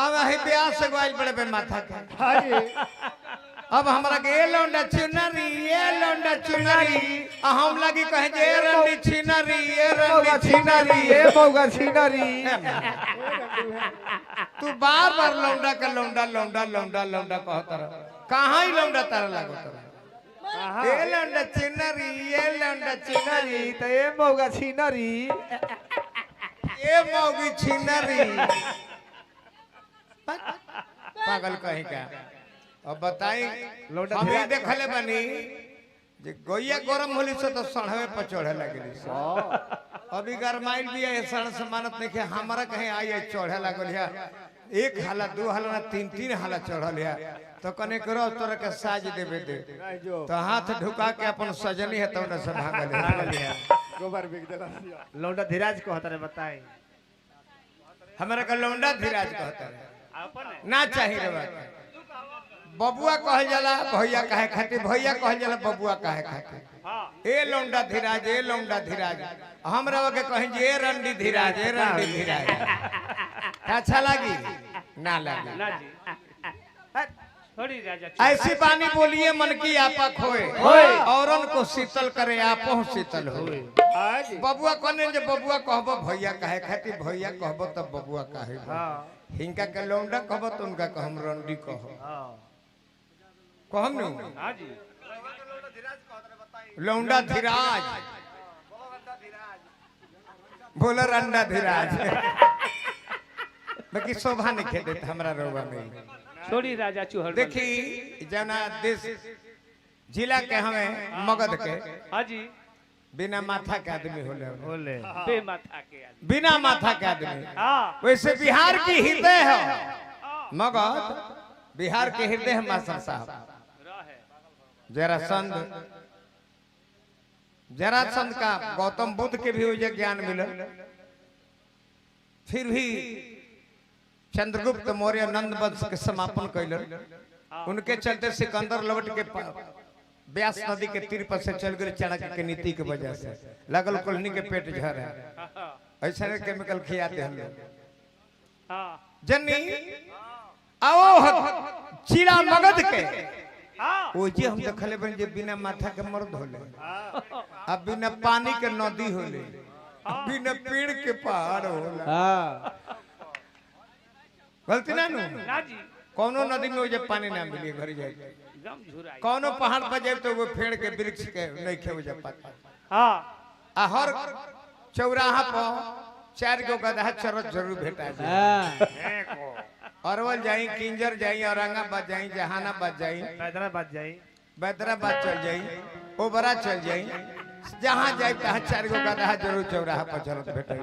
अब ही ब्याह से गोइल बड़े बे माथा के हाँ जी अब हमरा के लौंडा चुनरी ये लौंडा चुनरी हम लगी कहे जे रंडी छिनरी ये रंडी छिनरी ये मौगा छिनरी तू बार बार लौंडा का लौंडा लौंडा लौंडा लौंडा कहत रह कहां ही लौंडा तारा लागत रह ये लौंडा चुनरी ये लौंडा चुनरी तो ये मौगा छिनरी ये मौगी छिनरी पागल कहीं का अब बताई हम ही देखले बनी जे गोइया गरम होली से तो सड़वे पर चढ़े लगली अभी गरमाइल भी है सड़ समानत नहीं के हमरा कहीं आई चढ़े लागल है एक हाला दो हाला ना तीन तीन हाला चढ़ल है तो कने करो तोरा के साज देबे दे तो हाथ ढुका के अपन सजनी है तो न से भागल है गोबर बिक देला लौंडा धीराज कहता रे बताई हमरा का लौंडा धीराज कहता है ना चाहिए रे बात बबुआ कहल जाला भैया काहे खातिर भैया कहल जाला बबुआ काहे खातिर ए लौंडा धीराज ए लौंडा धीराज हम रवा के कहीं जे रंडी धीराज ए रंडी धीराज अच्छा लगी ना लगी ना जी थोड़ी राजा ऐसी बानी बोलिए मन की आपा खोए औरन को शीतल करे आपो शीतल होए हाँ जी बबुआ कहने जे बबुआ कहबो भैया काहे खातिर भैया कहबो तब बबुआ काहे हिंका के लौंडा कहबो तो उनका कहम रंडी कहो कहम नु हां जी लौंडा धीराज बोला रंडा धीराज बाकी शोभा नहीं खे देता हमरा रोवा में छोड़ी राजा चूहड़ देखी जना देश जिला के हमें मगध के हां जी बिना माथा के आदमी होले बे माथा के आदमी बिना माथा के आदमी हां वैसे बिहार की हृदय है मगध बिहार के हृदय है मास्टर साहब जरासंध का गौतम बुद्ध के भी उसे ज्ञान मिला फिर भी चंद्रगुप्त मौर्य नंद वंश के समापन कैलन उनके चलते सिकंदर लौट के व्यास नदी के तीर पर से चल गए चाणक्य के नीति के वजह से लगल कोल्हनी के पेट झड़ है ऐसा केमिकल खियाते हम लोग जन्नी आओ चीड़ा मगध के ओ जे हम देखले बन जे बिना माथा के मर्द होले अब बिना पानी के नदी होले बिना पेड़ के पहाड़ होला हां गलती ना नु ना जी कोनो नदी में जे पानी ना मिली घर जाए एकदम झुराई कोनो पहाड़ पर जाए तो वो पेड़ के वृक्ष के नहीं खे जा पाता हां आ हर चौराहा पर 4 गो गधा चरत जरूर भेटा जाए अरवल जाई किंजर जाई औरंगाबाद जाई जहानाबाद जाई बैदराबाद चल जाई ओबरा चल जाई जहां जाई तहां 4 गो गधा जरूर चौराहा पर चलत भेटाई